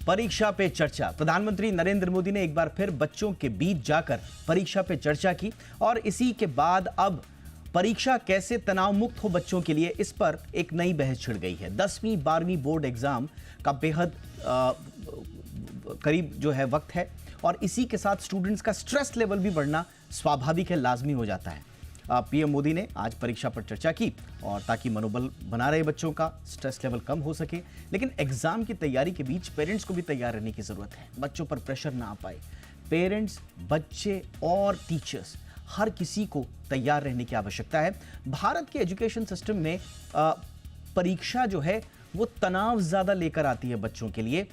परीक्षा पे चर्चा। प्रधानमंत्री नरेंद्र मोदी ने एक बार फिर बच्चों के बीच जाकर परीक्षा पे चर्चा की और इसी के बाद अब परीक्षा कैसे तनाव मुक्त हो बच्चों के लिए, इस पर एक नई बहस छिड़ गई है। 10वीं 12वीं बोर्ड एग्जाम का बेहद करीब जो है वक्त है और इसी के साथ स्टूडेंट्स का स्ट्रेस लेवल भी बढ़ना स्वाभाविक है, लाजमी हो जाता है। पीएम मोदी ने आज परीक्षा पर चर्चा की और ताकि मनोबल बना रहे बच्चों का, स्ट्रेस लेवल कम हो सके। लेकिन एग्जाम की तैयारी के बीच पेरेंट्स को भी तैयार रहने की जरूरत है, बच्चों पर प्रेशर ना आ पाए। पेरेंट्स, बच्चे और टीचर्स, हर किसी को तैयार रहने की आवश्यकता है। भारत के एजुकेशन सिस्टम में परीक्षा जो है वो तनाव ज्यादा लेकर आती है बच्चों के लिए।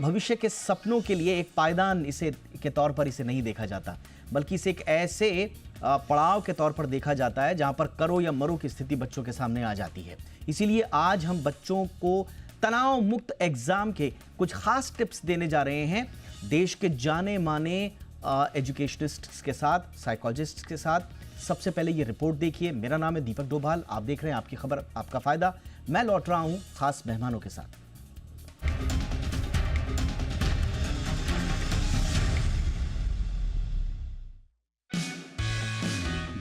भविष्य के सपनों के लिए एक पायदान इसे के तौर पर इसे नहीं देखा जाता, बल्कि इसे एक ऐसे पड़ाव के तौर पर देखा जाता है जहां पर करो या मरो की स्थिति बच्चों के सामने आ जाती है। इसीलिए आज हम बच्चों को तनाव मुक्त एग्जाम के कुछ खास टिप्स देने जा रहे हैं, देश के जाने माने एजुकेशनिस्ट्स के साथ, साइकोलॉजिस्ट्स के साथ। सबसे पहले ये रिपोर्ट देखिए। मेरा नाम है दीपक डोभाल, आप देख रहे हैं आपकी खबर आपका फायदा। मैं लौट रहा हूं खास मेहमानों के साथ।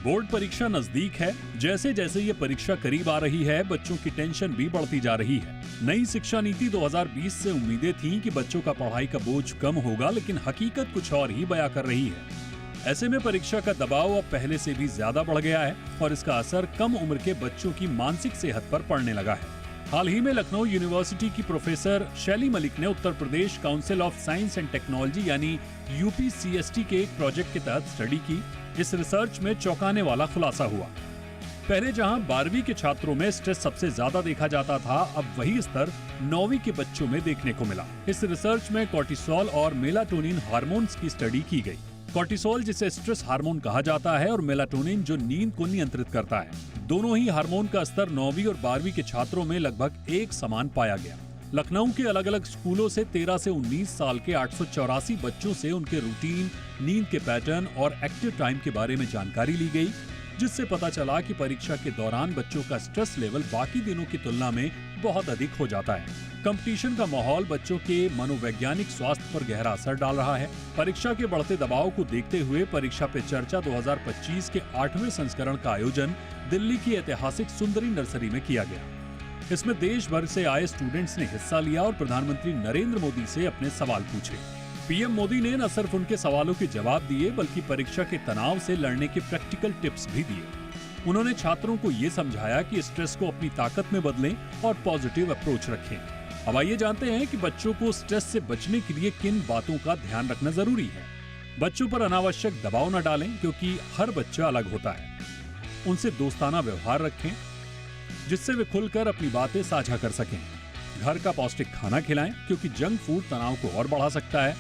बोर्ड परीक्षा नजदीक है। जैसे जैसे ये परीक्षा करीब आ रही है, बच्चों की टेंशन भी बढ़ती जा रही है। नई शिक्षा नीति 2020 से उम्मीदें थीं कि बच्चों का पढ़ाई का बोझ कम होगा, लेकिन हकीकत कुछ और ही बयां कर रही है। ऐसे में परीक्षा का दबाव अब पहले से भी ज्यादा बढ़ गया है और इसका असर कम उम्र के बच्चों की मानसिक सेहत पर पड़ने लगा है। हाल ही में लखनऊ यूनिवर्सिटी की प्रोफेसर शैली मलिक ने Uttar Pradesh Council of Science and Technology यानी UPCST के एक प्रोजेक्ट के तहत स्टडी की। इस रिसर्च में चौंकाने वाला खुलासा हुआ। पहले जहां 12वीं के छात्रों में स्ट्रेस सबसे ज्यादा देखा जाता था, अब वही स्तर 9वीं के बच्चों में देखने को मिला। इस रिसर्च में कॉर्टिसोल और मेलाटोनिन हार्मोन्स की स्टडी की गई। कॉर्टिसोल जिसे स्ट्रेस हार्मोन कहा जाता है और मेलाटोनिन जो नींद को नियंत्रित करता है। दोनों ही हार्मोन का स्तर 9वीं और 12वीं के छात्रों में लगभग एक समान पाया गया। लखनऊ के अलग अलग स्कूलों से 13 से 19 साल के 884 बच्चों से उनके रूटीन, नींद के पैटर्न और एक्टिव टाइम के बारे में जानकारी ली गई, जिससे पता चला कि परीक्षा के दौरान बच्चों का स्ट्रेस लेवल बाकी दिनों की तुलना में बहुत अधिक हो जाता है। कंपटीशन का माहौल बच्चों के मनोवैज्ञानिक स्वास्थ्य पर गहरा असर डाल रहा है। परीक्षा के बढ़ते दबाव को देखते हुए परीक्षा पे चर्चा 2025 के 8वें संस्करण का आयोजन दिल्ली की ऐतिहासिक सुंदरी नर्सरी में किया गया। इसमें देश भर से आए स्टूडेंट्स ने हिस्सा लिया और प्रधानमंत्री नरेंद्र मोदी से अपने सवाल पूछे। पीएम मोदी ने न सिर्फ उनके सवालों के जवाब दिए, बल्कि परीक्षा के तनाव से लड़ने के प्रैक्टिकल टिप्स भी दिए। उन्होंने छात्रों को ये समझाया कि स्ट्रेस को अपनी ताकत में बदलें और पॉजिटिव अप्रोच रखें। अब आइए जानते हैं कि बच्चों को स्ट्रेस से बचने के लिए किन बातों का ध्यान रखना जरूरी है। बच्चों पर अनावश्यक दबाव न डालें, क्योंकि हर बच्चा अलग होता है। उनसे दोस्ताना व्यवहार रखें, जिससे वे खुलकर अपनी बातें साझा कर सकें। घर का पौष्टिक खाना खिलाएं, क्योंकि जंक फूड तनाव को और बढ़ा सकता है।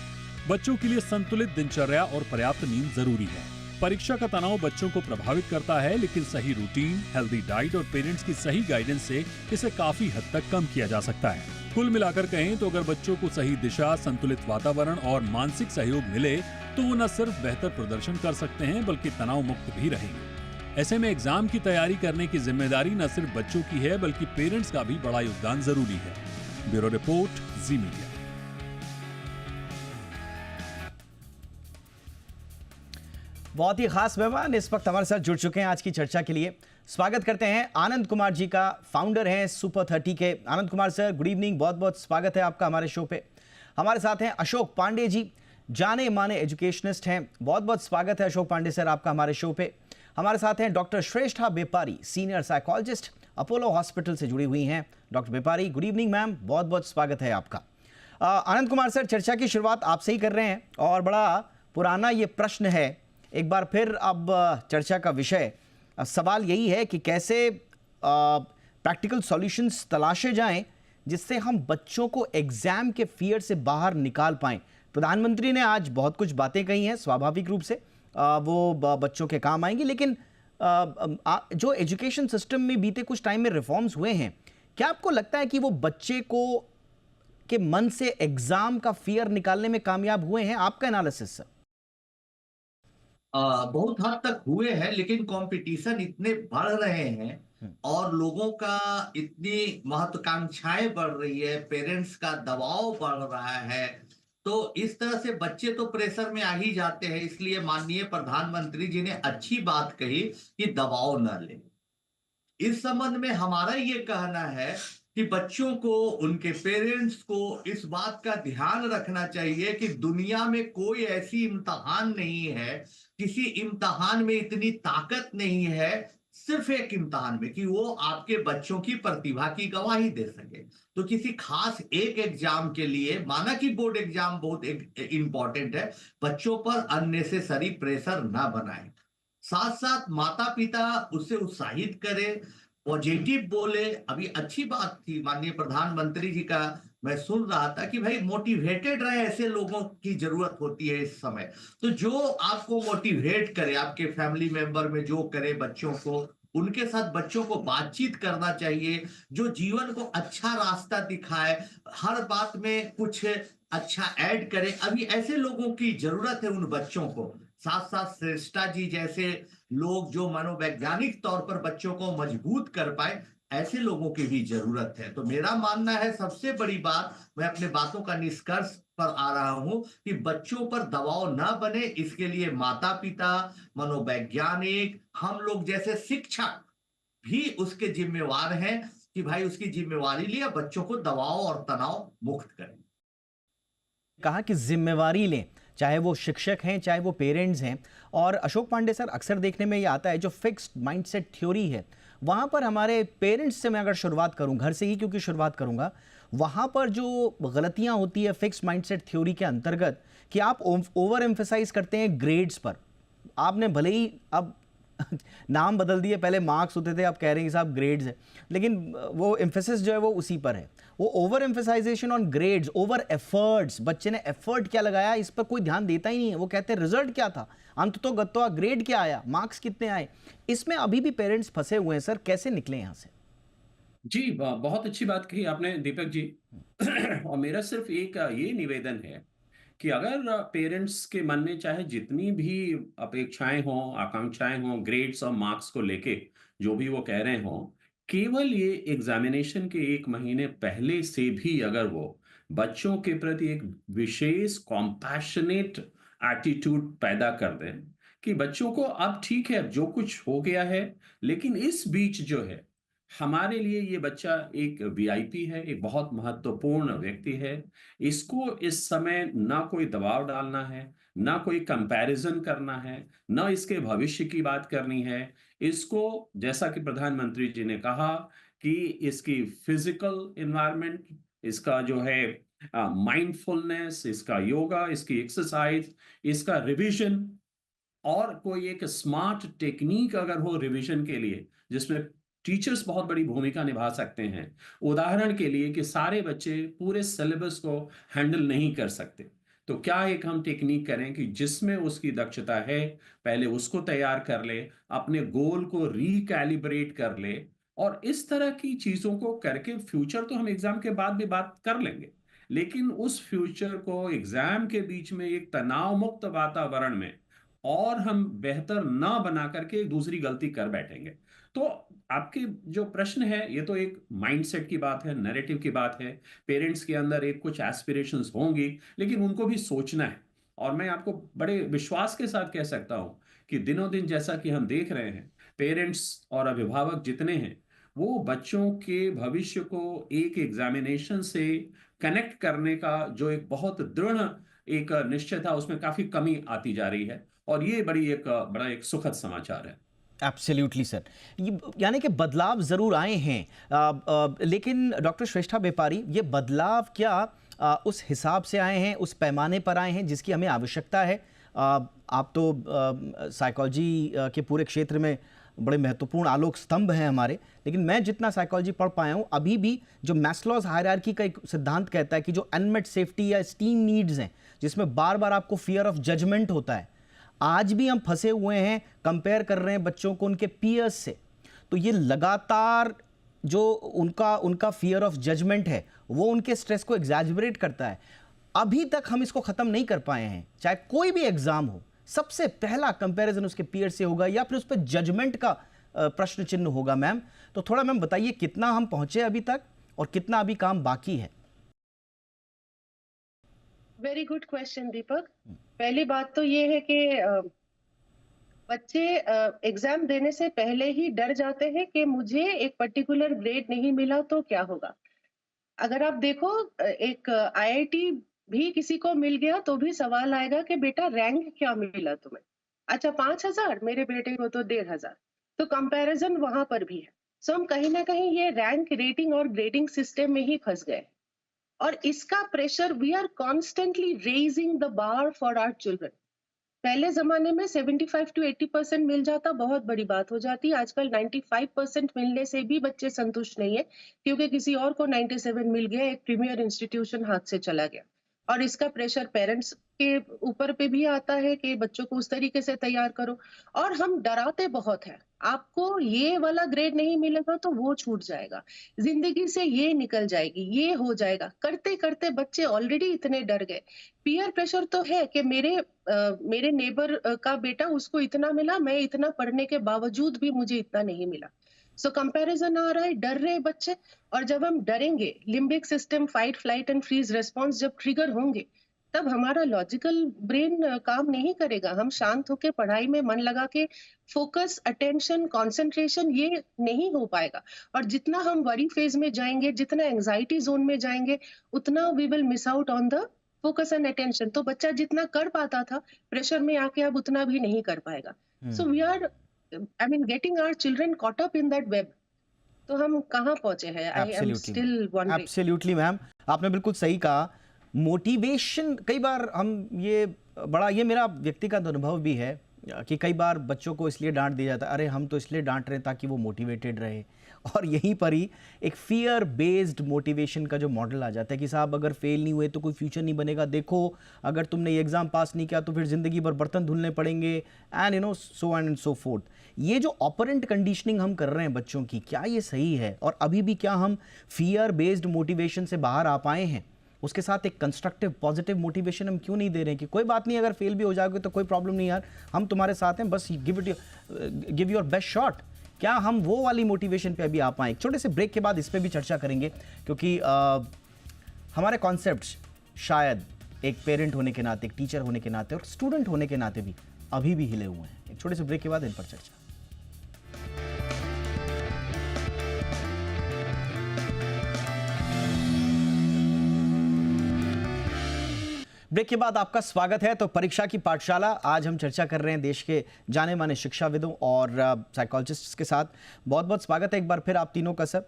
बच्चों के लिए संतुलित दिनचर्या और पर्याप्त नींद जरूरी है। परीक्षा का तनाव बच्चों को प्रभावित करता है, लेकिन सही रूटीन, हेल्दी डाइट और पेरेंट्स की सही गाइडेंस से इसे काफी हद तक कम किया जा सकता है। कुल मिलाकर कहें तो अगर बच्चों को सही दिशा, संतुलित वातावरण और मानसिक सहयोग मिले, तो वो न सिर्फ बेहतर प्रदर्शन कर सकते हैं, बल्कि तनाव मुक्त भी रहेंगे। ऐसे में एग्जाम की तैयारी करने की जिम्मेदारी न सिर्फ बच्चों की है, बल्कि पेरेंट्स का भी बड़ा योगदान जरूरी है। ब्यूरो रिपोर्ट, जी मीडिया। बहुत ही खास मेहमान इस वक्त हमारे साथ जुड़ चुके हैं आज की चर्चा के लिए। स्वागत करते हैं आनंद कुमार जी का, फाउंडर हैं सुपर 30 के। आनंद कुमार सर, गुड इवनिंग, बहुत बहुत स्वागत है आपका हमारे शो पे। हमारे साथ हैं अशोक पांडे जी, जाने माने एजुकेशनिस्ट हैं। बहुत बहुत स्वागत है अशोक पांडे सर आपका हमारे शो पे। हमारे साथ हैं डॉक्टर श्रेष्ठा बेपारी, सीनियर साइकोलॉजिस्ट, अपोलो हॉस्पिटल से जुड़ी हुई हैं। डॉक्टर बेपारी, गुड इवनिंग मैम, बहुत बहुत स्वागत है आपका। आनंद कुमार सर, चर्चा की शुरुआत आपसे ही कर रहे हैं और बड़ा पुराना ये प्रश्न है, एक बार फिर अब चर्चा का विषय, सवाल यही है कि कैसे प्रैक्टिकल सॉल्यूशंस तलाशे जाएं जिससे हम बच्चों को एग्जाम के फियर से बाहर निकाल पाएं। प्रधानमंत्री ने आज बहुत कुछ बातें कही हैं, स्वाभाविक रूप से वो बच्चों के काम आएंगी, लेकिन जो एजुकेशन सिस्टम में बीते कुछ टाइम में रिफॉर्म्स हुए हैं, क्या आपको लगता है कि वो बच्चे को के मन से एग्जाम का फियर निकालने में कामयाब हुए हैं? आपका एनालिसिस सर। बहुत हद तक हुए हैं, लेकिन कंपटीशन इतने बढ़ रहे हैं और लोगों का इतनी महत्वाकांक्षाएं बढ़ रही है, पेरेंट्स का दबाव बढ़ रहा है, तो इस तरह से बच्चे तो प्रेशर में आ ही जाते हैं। इसलिए माननीय प्रधानमंत्री जी ने अच्छी बात कही कि दबाव न लें। इस संबंध में हमारा ये कहना है कि बच्चों को, उनके पेरेंट्स को इस बात का ध्यान रखना चाहिए कि दुनिया में कोई ऐसी इम्तिहान नहीं है, किसी इम्तिहान में इतनी ताकत नहीं है, सिर्फ एक इम्तिहान में, कि वो आपके बच्चों की प्रतिभा की गवाही दे सके। तो किसी खास एक एग्जाम के लिए, माना कि बोर्ड एग्जाम बहुत इंपॉर्टेंट है, बच्चों पर अननेसेसरी प्रेशर ना बनाए। साथ साथ माता पिता उससे उत्साहित करें, पॉजिटिव बोले। अभी अच्छी बात थी माननीय प्रधानमंत्री जी का, मैं सुन रहा था कि भाई मोटिवेटेड रहे, ऐसे लोगों की जरूरत होती है इस समय। तो जो आपको मोटिवेट करे, आपके फैमिली मेंबर में जो करे बच्चों को, उनके साथ बच्चों को बातचीत करना चाहिए, जो जीवन को अच्छा रास्ता दिखाए, हर बात में कुछ अच्छा ऐड करे। अभी ऐसे लोगों की जरूरत है उन बच्चों को। साथ साथ श्रेष्ठा जी जैसे लोग जो मनोवैज्ञानिक तौर पर बच्चों को मजबूत कर पाए, ऐसे लोगों की भी जरूरत है। तो मेरा मानना है, सबसे बड़ी बात, मैं अपने बातों का निष्कर्ष पर आ रहा हूं, कि बच्चों पर दबाव ना बने, इसके लिए माता पिता, मनोवैज्ञानिक, हम लोग जैसे शिक्षक भी उसके जिम्मेवार हैं कि भाई उसकी जिम्मेवारी लिया, बच्चों को दबाव और तनाव मुक्त करें। कहा कि जिम्मेवारी लें, चाहे वो शिक्षक हैं चाहे वो पेरेंट्स हैं। और अशोक पांडे सर, अक्सर देखने में ये आता है जो फिक्स्ड माइंडसेट थ्योरी है, वहाँ पर हमारे पेरेंट्स से मैं अगर शुरुआत करूँ, घर से ही क्योंकि शुरुआत करूँगा, वहाँ पर जो गलतियाँ होती है फिक्स्ड माइंडसेट थ्योरी के अंतर्गत, कि आप ओवर एम्फेसाइज करते हैं ग्रेड्स पर। आपने भले ही अब नाम बदल दिए, पहले मार्क्स होते थे, आप कह रहे हैं कि साहब ग्रेड्स है, लेकिन वो एम्फेसिस जो है वो उसी पर है। वो over emphasization on grades, over efforts, बच्चे ने एफर्ट क्या लगाया इस पर कोई ध्यान देता ही नहीं है। वो कहते हैं रिजल्ट क्या था, अंत तो गत्वा ग्रेड क्या आया, मार्क्स कितने आए। इसमें अभी भी पेरेंट्स फंसे हुए हैं सर, कैसे निकले यहाँ से? जी, बहुत अच्छी बात कही आपने दीपक जी। और मेरा सिर्फ एक ये निवेदन है कि अगर पेरेंट्स के मन में चाहे जितनी भी अपेक्षाएं हों, आकांक्षाएं हों, ग्रेड्स और मार्क्स को लेके जो भी वो कह रहे हों, केवल ये एग्जामिनेशन के 1 महीने पहले से भी अगर वो बच्चों के प्रति एक विशेष कॉम्पैशनेट एटीट्यूड पैदा कर दें कि बच्चों को अब ठीक है, जो कुछ हो गया है, लेकिन इस बीच जो है, हमारे लिए ये बच्चा एक वीआईपी है, एक बहुत महत्वपूर्ण व्यक्ति है। इसको इस समय ना कोई दबाव डालना है, ना कोई कंपैरिजन करना है, ना इसके भविष्य की बात करनी है। इसको, जैसा कि प्रधानमंत्री जी ने कहा, कि इसकी फिजिकल एनवायरनमेंट, इसका जो है माइंडफुलनेस, इसका योगा, इसकी एक्सरसाइज, इसका रिवीजन, और कोई एक स्मार्ट टेक्निक अगर हो रिवीजन के लिए, जिसमें टीचर्स बहुत बड़ी भूमिका निभा सकते हैं। उदाहरण के लिए कि सारे बच्चे पूरे सिलेबस को हैंडल नहीं कर सकते, तो क्या एक हम टेक्निक करें कि जिसमें उसकी दक्षता है, पहले उसको तैयार कर ले, अपने गोल को रिकैलिब्रेट कर ले, और इस तरह की चीजों को करके फ्यूचर तो हम एग्जाम के बाद भी बात कर लेंगे, लेकिन उस फ्यूचर को एग्जाम के बीच में एक तनाव मुक्त वातावरण में और हम बेहतर ना बना करके एक दूसरी गलती कर बैठेंगे। तो आपके जो प्रश्न है, ये तो एक माइंडसेट की बात है, नैरेटिव की बात है। पेरेंट्स के अंदर एक कुछ एस्पिरेशंस होंगी, लेकिन उनको भी सोचना है। और मैं आपको बड़े विश्वास के साथ कह सकता हूं कि दिनों दिन जैसा कि हम देख रहे हैं, पेरेंट्स और अभिभावक जितने हैं, वो बच्चों के भविष्य को एक एग्जामिनेशन से कनेक्ट करने का जो एक बहुत दृढ़ एक निश्चय था, उसमें काफी कमी आती जा रही है। और ये बड़ा एक सुखद समाचार है। एब्सोल्युटली सर, यानी कि बदलाव ज़रूर आए हैं, लेकिन डॉक्टर श्रेष्ठा बेपारी, ये बदलाव क्या उस हिसाब से आए हैं, उस पैमाने पर आए हैं जिसकी हमें आवश्यकता है? आप तो साइकोलॉजी के पूरे क्षेत्र में बड़े महत्वपूर्ण आलोक स्तंभ हैं हमारे, लेकिन मैं जितना साइकोलॉजी पढ़ पाया हूँ, अभी भी जो मैस्लोज हायरार्की का एक सिद्धांत कहता है कि जो अनमेट सेफ्टी या स्टीम नीड्स हैं, जिसमें बार बार आपको फियर ऑफ जजमेंट होता है, आज भी हम फंसे हुए हैं, कंपेयर कर रहे हैं बच्चों को उनके पीयर्स से। तो ये लगातार जो उनका फियर ऑफ जजमेंट है, वो उनके स्ट्रेस को एग्जैजरेट करता है। अभी तक हम इसको खत्म नहीं कर पाए हैं। चाहे कोई भी एग्जाम हो, सबसे पहला कंपैरिजन उसके पीयर से होगा, या फिर उस पर जजमेंट का प्रश्न चिन्ह होगा मैम। तो थोड़ा मैम बताइए कितना हम पहुंचे अभी तक और कितना अभी काम बाकी है। वेरी गुड क्वेश्चन दीपक। पहली बात तो ये है कि बच्चे एग्जाम देने से पहले ही डर जाते हैं कि मुझे एक पर्टिकुलर ग्रेड नहीं मिला तो क्या होगा। अगर आप देखो एक आईआईटी भी किसी को मिल गया तो भी सवाल आएगा कि बेटा रैंक क्या मिला तुम्हें। अच्छा 5,000, मेरे बेटे को तो 1,500। तो कंपैरिजन वहां पर भी है। सो हम कहीं ना कहीं ये रैंक रेटिंग और ग्रेडिंग सिस्टम में ही फंस गए और इसका pressure we are constantly raising the bar for our children. पहले जमाने में 75 to 80% मिल जाता बहुत बड़ी बात हो जाती। आजकल 95% मिलने से भी बच्चे संतुष्ट नहीं है क्योंकि किसी और को 97 मिल गया, एक प्रीमियर इंस्टीट्यूशन हाथ से चला गया। और इसका प्रेशर पेरेंट्स के ऊपर पे भी आता है कि बच्चों को उस तरीके से तैयार करो। और हम डराते बहुत हैं, आपको ये वाला ग्रेड नहीं मिलेगा तो वो छूट जाएगा, जिंदगी से ये निकल जाएगी, ये हो जाएगा। करते करते बच्चे ऑलरेडी इतने डर गए। पीयर प्रेशर तो है कि मेरे नेबर का बेटा उसको इतना मिला, मैं इतना पढ़ने के बावजूद भी मुझे इतना नहीं मिला। सो कंपैरिजन आ रहा है, डर रहे बच्चे। और जब हम डरेंगे, limbic system fight flight and freeze response जब ट्रिगर होंगे, तब हमारा लॉजिकल ब्रेन काम नहीं करेगा। हम शांत होकर पढ़ाई में मन लगा के फोकस, अटेंशन, कंसंट्रेशन ये नहीं हो पाएगा। और जितना हम वरी फेज में जाएंगे, जितना एंजाइटी जोन में जाएंगे, उतना we will miss out on the focus and attention. तो बच्चा जितना कर पाता था प्रेशर में आके अब उतना भी नहीं कर पाएगा। So we are getting our children caught up in that web. तो हम कहाँ पहुंचे हैं? I am still wondering. Absolutely ma'am, आपने बिल्कुल सही कहा। मोटिवेशन कई बार हम ये मेरा व्यक्तिगत अनुभव भी है कि कई बार बच्चों को इसलिए डांट दिया जाता है, अरे हम तो इसलिए डांट रहे हैं ताकि वो मोटिवेटेड रहे। और यहीं पर ही एक फियर बेस्ड मोटिवेशन का जो मॉडल आ जाता है कि साहब अगर फेल नहीं हुए तो कोई फ्यूचर नहीं बनेगा, देखो अगर तुमने ये एग्जाम पास नहीं किया तो फिर जिंदगी भर बर्तन धुलने पड़ेंगे, and so and so fourth. ये जो ऑपरेंट कंडीशनिंग हम कर रहे हैं बच्चों की, क्या ये सही है? और अभी भी क्या हम फियर बेस्ड मोटिवेशन से बाहर आ पाए हैं? उसके साथ एक कंस्ट्रक्टिव पॉजिटिव मोटिवेशन हम क्यों नहीं दे रहे हैं कि कोई बात नहीं, अगर फेल भी हो जाओगे तो कोई प्रॉब्लम नहीं यार, हम तुम्हारे साथ हैं, बस गिव योर बेस्ट शॉट। क्या हम वो वाली मोटिवेशन पे अभी आ पाएं? एक छोटे से ब्रेक के बाद इस पे भी चर्चा करेंगे क्योंकि हमारे कॉन्सेप्ट्स शायद एक पेरेंट होने के नाते, एक टीचर होने के नाते और स्टूडेंट होने के नाते भी अभी भी हिले हुए हैं। एक छोटे से ब्रेक के बाद इन पर चर्चा। ब्रेक के बाद आपका स्वागत है। तो परीक्षा की पाठशाला, आज हम चर्चा कर रहे हैं देश के जाने माने शिक्षाविदों और साइकोलॉजिस्ट्स के साथ। बहुत बहुत स्वागत है एक बार फिर आप तीनों का सर।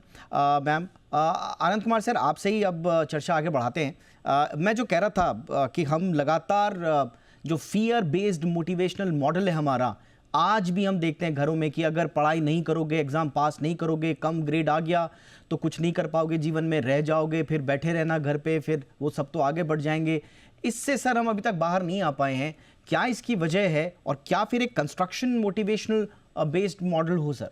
मैम, आनंद कुमार सर, आपसे ही अब चर्चा आगे बढ़ाते हैं। मैं जो कह रहा था कि हम लगातार जो फियर बेस्ड मोटिवेशनल मॉडल है हमारा, आज भी हम देखते हैं घरों में कि अगर पढ़ाई नहीं करोगे, एग्जाम पास नहीं करोगे, कम ग्रेड आ गया तो कुछ नहीं कर पाओगे जीवन में, रह जाओगे, फिर बैठे रहना घर पे, फिर वो सब तो आगे बढ़ जाएंगे। इससे सर हम अभी तक बाहर नहीं आ पाए हैं। क्या इसकी वजह है और क्या फिर एक कंस्ट्रक्शन मोटिवेशनल बेस्ड मॉडल हो सर?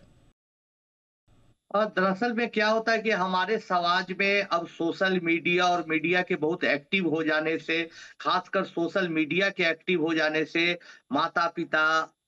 और दरअसल में क्या होता है कि हमारे समाज में अब सोशल मीडिया और मीडिया के बहुत एक्टिव हो जाने से, खासकर सोशल मीडिया के एक्टिव हो जाने से, माता पिता,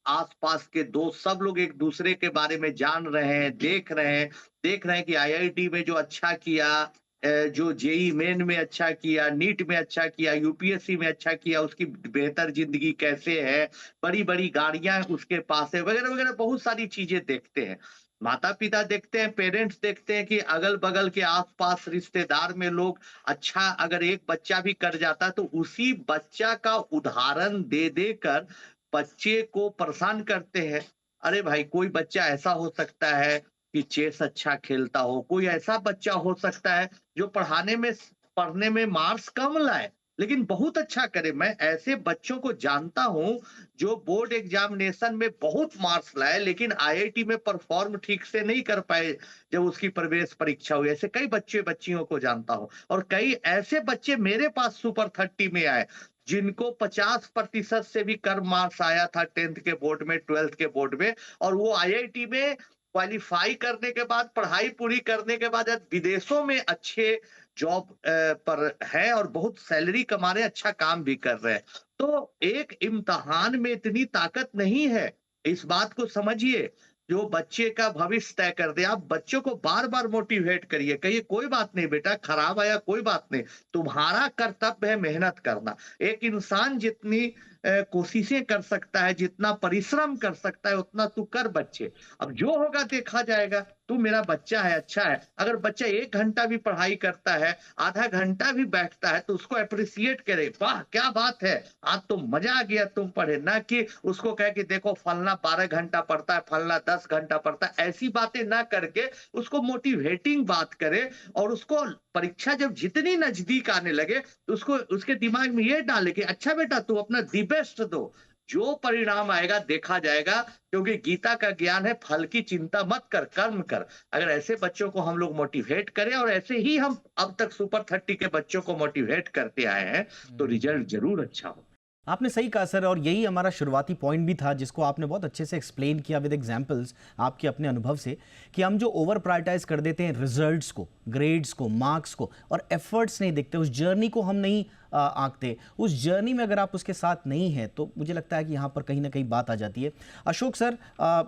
आसपास के दोस्त, सब लोग एक दूसरे के बारे में जान रहे हैं, देख रहे हैं कि आईआईटी में जो अच्छा किया, जो जेई मेन में अच्छा किया, नीट में अच्छा किया, यूपीएससी में अच्छा किया, उसकी बेहतर जिंदगी कैसे है, बड़ी बड़ी गाड़ियां उसके पास है, वगैरह वगैरह बहुत सारी चीजें देखते हैं। माता पिता देखते हैं, पेरेंट्स देखते हैं कि अगल बगल के आसपास रिश्तेदार में लोग अच्छा, अगर एक बच्चा भी कर जाता तो उसी बच्चा का उदाहरण दे देकर बच्चे को परेशान करते हैं। अरे भाई, कोई बच्चा ऐसा हो सकता है कि चेस अच्छा खेलता हो, कोई ऐसा बच्चा हो सकता है जो पढ़ने में मार्क्स कम लाए लेकिन बहुत अच्छा करे। मैं ऐसे बच्चों को जानता हूं जो बोर्ड एग्जामिनेशन में बहुत मार्क्स लाए लेकिन आईआईटी में परफॉर्म ठीक से नहीं कर पाए जब उसकी प्रवेश परीक्षा हुई। ऐसे कई बच्चियों को जानता हूं और कई ऐसे बच्चे मेरे पास सुपर 30 में आए जिनको 50% से भी कम मार्क्स आया था 10th के बोर्ड में, 12th के बोर्ड में, और वो आईआईटी में क्वालिफाई करने के बाद, पढ़ाई पूरी करने के बाद विदेशों में अच्छे जॉब पर है और बहुत सैलरी कमा रहे हैं, अच्छा काम भी कर रहे हैं। तो एक इम्तिहान में इतनी ताकत नहीं है, इस बात को समझिए। जो बच्चे का भविष्य तय कर दे। आप बच्चों को बार बार मोटिवेट करिए, कहिए कोई बात नहीं बेटा, खराब आया कोई बात नहीं, तुम्हारा कर्तव्य है मेहनत करना। एक इंसान जितनी कोशिशें कर सकता है, जितना परिश्रम कर सकता है, उतना तू कर बच्चे। अब जो होगा देखा जाएगा। तू मेरा बच्चा है, अच्छा है। अगर बच्चा 1 घंटा भी पढ़ाई करता है, आधा घंटा भी बैठता है, तो उसको अप्रिशिएट करे, वाह क्या बात है, आज तो मजा आ गया तुम पढ़े। ना कि उसको कहे कि देखो फलना 12 घंटा पढ़ता है, फलना 10 घंटा पढ़ता है। ऐसी बातें ना करके उसको मोटिवेटिंग बात करे, और उसको परीक्षा जब जितनी नजदीक आने लगे तो उसको उसके दिमाग में ये डाले कि अच्छा बेटा तू अपना दी बेस्ट दो, जो परिणाम आएगा देखा जाएगा। क्योंकि गीता का ज्ञान है, फल की चिंता मत कर, कर्म कर। अगर ऐसे बच्चों को हम लोग मोटिवेट करें, और ऐसे ही हम अब तक सुपर 30 के बच्चों को मोटिवेट करते आए हैं, तो रिजल्ट जरूर अच्छा हो। आपने सही कहा सर, और यही हमारा शुरुआती पॉइंट भी था जिसको आपने बहुत अच्छे से एक्सप्लेन किया विद एग्जांपल्स आपके अपने अनुभव से, कि हम जो ओवर प्रायोरिटाइज कर देते हैं रिजल्ट्स को, ग्रेड्स को, मार्क्स को, और एफर्ट्स नहीं देखते, उस जर्नी को हम नहीं आंकते। उस जर्नी में अगर आप उसके साथ नहीं हैं तो मुझे लगता है कि यहाँ पर कहीं ना कहीं बात आ जाती है। अशोक सर,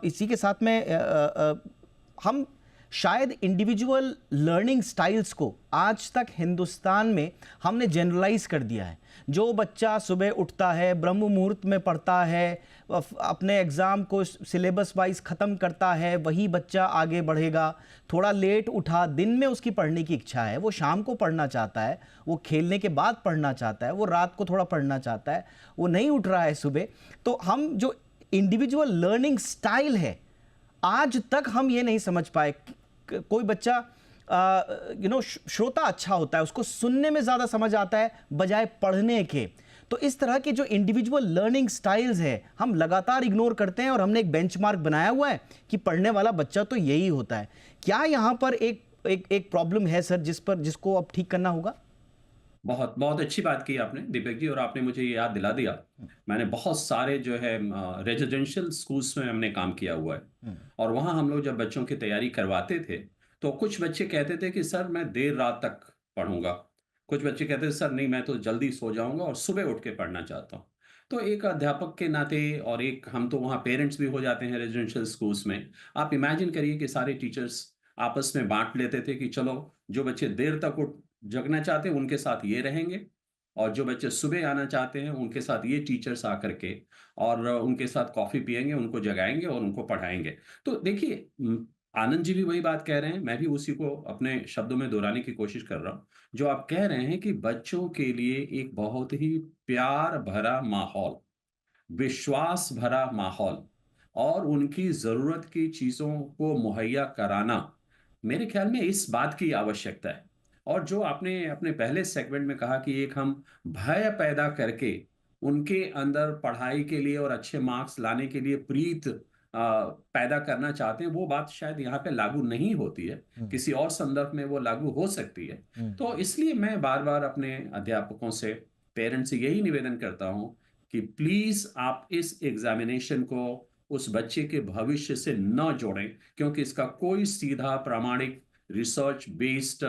इसी के साथ में हम शायद इंडिविजुअल लर्निंग स्टाइल्स को आज तक हिंदुस्तान में हमने जनरलाइज कर दिया है। जो बच्चा सुबह उठता है, ब्रह्म मुहूर्त में पढ़ता है, अपने एग्ज़ाम को सिलेबस वाइज ख़त्म करता है, वही बच्चा आगे बढ़ेगा। थोड़ा लेट उठा, दिन में उसकी पढ़ने की इच्छा है, वो शाम को पढ़ना चाहता है, वो खेलने के बाद पढ़ना चाहता है, वो रात को थोड़ा पढ़ना चाहता है, वो नहीं उठ रहा है सुबह। तो हम जो इंडिविजुअल लर्निंग स्टाइल है, आज तक हम ये नहीं समझ पाए। कोई बच्चा श्रोता अच्छा होता है, उसको सुनने में ज़्यादा समझ आता है बजाय पढ़ने के। तो इस तरह के जो इंडिविजुअल लर्निंग स्टाइल्स है हम लगातार इग्नोर करते हैं, और हमने एक बेंचमार्क बनाया हुआ है कि पढ़ने वाला बच्चा तो यही होता है। क्या यहाँ पर एक प्रॉब्लम है सर जिसको अब ठीक करना होगा? बहुत बहुत अच्छी बात की आपने दीपक जी, और आपने मुझे ये याद दिला दिया। मैंने बहुत सारे जो है रेजिडेंशियल स्कूल्स में हमने काम किया हुआ है, और वहाँ हम लोग जब बच्चों की तैयारी करवाते थे तो कुछ बच्चे कहते थे कि सर मैं देर रात तक पढ़ूंगा, कुछ बच्चे कहते थे सर नहीं मैं तो जल्दी सो जाऊंगा और सुबह उठ के पढ़ना चाहता हूँ। तो एक अध्यापक के नाते, और एक हम तो वहाँ पेरेंट्स भी हो जाते हैं रेजिडेंशियल स्कूल्स में। आप इमेजिन करिए कि सारे टीचर्स आपस में बांट लेते थे कि चलो जो बच्चे देर तक उठ जगना चाहते हैं उनके साथ ये रहेंगे, और जो बच्चे सुबह आना चाहते हैं उनके साथ ये टीचर्स आकर के और उनके साथ कॉफी पिएंगे, उनको जगाएंगे और उनको पढ़ाएंगे। तो देखिए, आनंद जी भी वही बात कह रहे हैं, मैं भी उसी को अपने शब्दों में दोहराने की कोशिश कर रहा हूँ। जो आप कह रहे हैं कि बच्चों के लिए एक बहुत ही प्यार भरा माहौल, विश्वास भरा माहौल और उनकी ज़रूरत की चीज़ों को मुहैया कराना, मेरे ख्याल में इस बात की आवश्यकता है। और जो आपने अपने पहले सेगमेंट में कहा कि एक हम भय पैदा करके उनके अंदर पढ़ाई के लिए और अच्छे मार्क्स लाने के लिए प्रीत पैदा करना चाहते हैं, वो बात शायद यहाँ पे लागू नहीं होती है, किसी और संदर्भ में वो लागू हो सकती है। तो इसलिए मैं बार-बार अपने अध्यापकों से, पेरेंट्स से यही निवेदन करता हूँ कि प्लीज आप इस एग्जामिनेशन को उस बच्चे के भविष्य से न जोड़ें, क्योंकि इसका कोई सीधा प्रामाणिक रिसर्च बेस्ड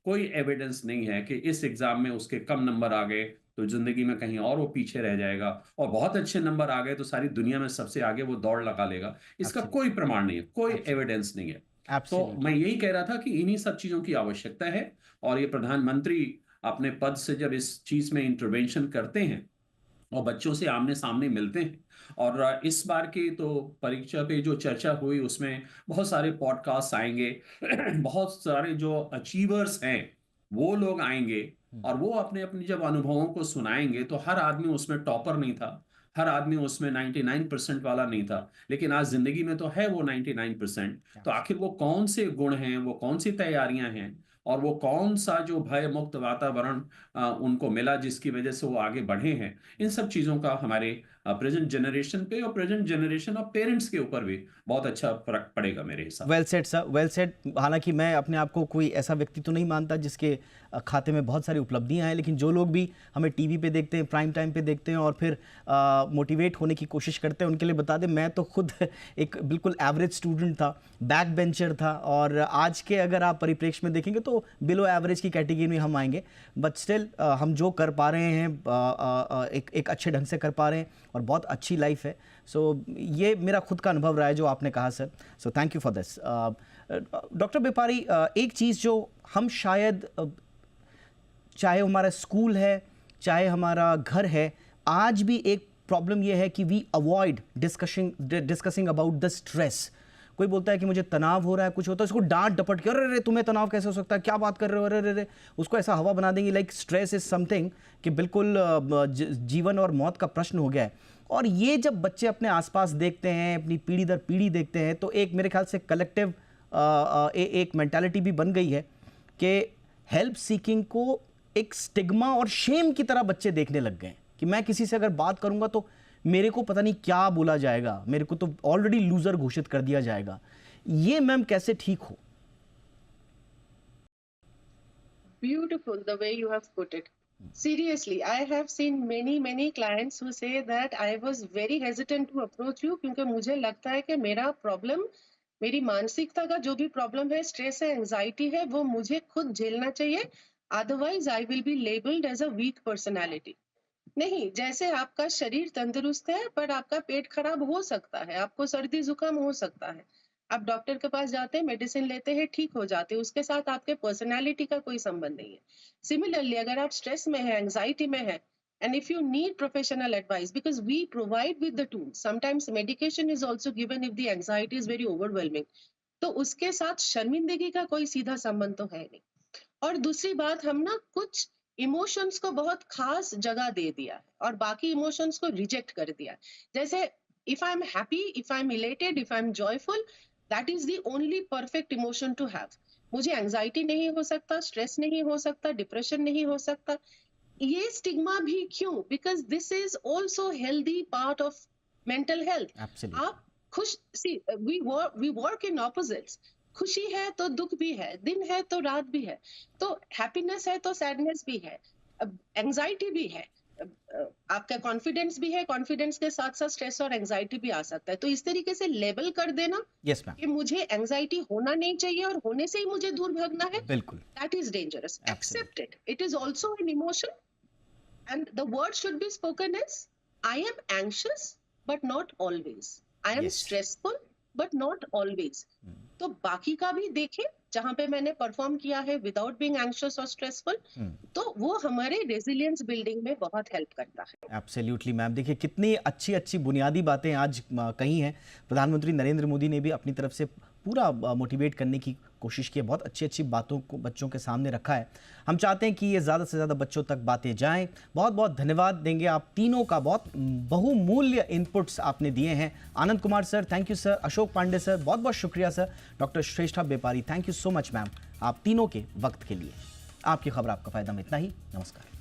कोई एविडेंस नहीं है कि इस एग्जाम में उसके कम नंबर आ गए तो जिंदगी में कहीं और वो पीछे रह जाएगा, और बहुत अच्छे नंबर आ गए तो सारी दुनिया में सबसे आगे वो दौड़ लगा लेगा। इसका कोई प्रमाण नहीं है, कोई एविडेंस नहीं है। तो मैं यही कह रहा था कि इन्हीं सब चीजों की आवश्यकता है, और ये प्रधानमंत्री अपने पद से जब इस चीज में इंटरवेंशन करते हैं और बच्चों से आमने सामने मिलते हैं, और इस बार की तो परीक्षा पे जो चर्चा हुई उसमें बहुत सारे पॉडकास्ट आएंगे बहुत सारे जो अचीवर्स हैं वो लोग आएंगे, और वो अपने अपने जब अनुभवों को सुनाएंगे तो हर आदमी उसमें टॉपर नहीं था, हर आदमी उसमें 99% वाला नहीं था, लेकिन आज जिंदगी में तो है वो 99%। तो आखिर वो कौन से गुण हैं, वो कौन सी तैयारियां हैं, और वो कौन सा जो भय मुक्त वातावरण उनको मिला जिसकी वजह से वो आगे बढ़े हैं, इन सब चीज़ों का हमारे प्रेजेंट जनरेशन पे और प्रेजेंट जनरेशन ऑफ पेरेंट्स के ऊपर भी बहुत अच्छा फर्क पड़ेगा मेरे हिसाब से। Well said sir, well said. हालांकि मैं अपने आप को कोई ऐसा व्यक्ति तो नहीं मानता जिसके खाते में बहुत सारी उपलब्धियां हैं, लेकिन जो लोग भी हमें टीवी पे देखते हैं, प्राइम टाइम पे देखते हैं और फिर मोटिवेट होने की कोशिश करते हैं, उनके लिए बता दें मैं तो खुद एक बिल्कुल एवरेज स्टूडेंट था, बैक बेंचर था, और आज के अगर आप परिप्रेक्ष्य में देखेंगे तो तो बिलो एवरेज की कैटेगरी में हम आएंगे, बट स्टिल हम जो कर पा रहे हैं एक अच्छे ढंग से कर पा रहे हैं और बहुत अच्छी लाइफ है। सो ये मेरा खुद का अनुभव रहा है जो आपने कहा sir, so thank you for this. Doctor बेपारी, एक चीज़ जो हम शायद चाहे हमारा स्कूल है चाहे हमारा घर है, आज भी एक प्रॉब्लम ये है कि we avoid discussing about the stress. कोई बोलता है कि मुझे तनाव हो रहा है, कुछ होता है, उसको डांट डपट के, अरे तुम्हें तनाव कैसे हो सकता है, क्या बात कर रहे हो, अरे अरे, उसको ऐसा हवा बना देंगे लाइक स्ट्रेस इज समथिंग कि बिल्कुल जीवन और मौत का प्रश्न हो गया है। और ये जब बच्चे अपने आसपास देखते हैं, अपनी पीढ़ी दर पीढ़ी देखते हैं, तो एक मेरे ख्याल से कलेक्टिव एक मेंटालिटी भी बन गई है कि हेल्प सीकिंग को एक स्टिग्मा और शेम की तरह बच्चे देखने लग गए हैं कि मैं किसी से अगर बात करूंगा तो मेरे को पता नहीं क्या बोला जाएगा, मेरे को तो ऑलरेडी लूजर घोषित कर दिया जाएगा। ये मैम कैसे ठीक हो? Beautiful the way you have put it. Seriously, I have seen many clients who say that I was very hesitant to approach you क्योंकि मुझे लगता है कि मेरा प्रॉब्लम, मेरी मानसिकता का जो भी प्रॉब्लम है, स्ट्रेस है, एंजाइटी है, वो मुझे खुद झेलना चाहिए, otherwise I will be labelled as a weak personality. नहीं, जैसे आपका शरीर तंदुरुस्त है पर आपका पेट खराब हो सकता है, आपको सर्दी जुकाम हो सकता है, आप डॉक्टर के पास जाते हैं, मेडिसिन लेते हैं, ठीक हो जाते हैं, उसके साथ आपके पर्सनालिटी का कोई संबंध नहीं है। सिमिलरली अगर आप स्ट्रेस में है, एंजाइटी में है, and if you need professional advice, because we provide with the tools, sometimes medication is also given if the anxiety is very overwhelming, तो उसके साथ शर्मिंदगी का कोई सीधा संबंध तो है नहीं। और दूसरी बात, हम ना कुछ इमोशंस को बहुत खास जगह दे दिया है और बाकी इमोशंस को रिजेक्ट कर दिया है। जैसे if I am happy, if I am elated, if I am joyful, that is the only perfect emotion to have. मुझे एंजाइटी नहीं हो सकता, स्ट्रेस नहीं हो सकता, डिप्रेशन नहीं हो सकता। ये स्टिग्मा भी क्यों? Because this is also healthy part of mental health. आप खुश, सी वी वर्क इन ऑपोजिट्स। खुशी है तो दुख भी है, दिन है तो रात भी है, तो हैप्पीनेस है तो सैडनेस भी है, एंजाइटी भी है, आपका कॉन्फिडेंस भी है, कॉन्फिडेंस के साथ साथ स्ट्रेस और एंजाइटी भी आ सकता है। तो इस तरीके से लेबल कर देना कि मुझे एंजाइटी होना नहीं चाहिए और होने से ही मुझे दूर भागना है, बिल्कुल, that is dangerous. Accept it, it is also an emotion and the word should be spoken as I am anxious but not always, I am stressful but not always. तो बाकी का भी देखें, जहां पे मैंने परफॉर्म किया है विदाउट बीइंग एंग्शियस और स्ट्रेसफुल, तो वो हमारे रेजिलियंस बिल्डिंग में बहुत हेल्प करता है। एब्सोल्युटली मैम, देखिए कितनी अच्छी अच्छी बुनियादी बातें आज कही हैं। प्रधानमंत्री नरेंद्र मोदी ने भी अपनी तरफ से पूरा मोटिवेट करने की कोशिश की है, बहुत अच्छी अच्छी बातों को बच्चों के सामने रखा है। हम चाहते हैं कि ये ज़्यादा से ज़्यादा बच्चों तक बातें जाएं। बहुत बहुत धन्यवाद देंगे आप तीनों का, बहुत बहुमूल्य इनपुट्स आपने दिए हैं। Anand Kumar sir, thank you sir. Ashok Pande sir, बहुत बहुत शुक्रिया sir. Doctor Shreshtha Bepari, thank you so much ma'am, आप तीनों के वक्त के लिए। आपकी खबर आपका फ़ायदा में इतना ही, नमस्कार।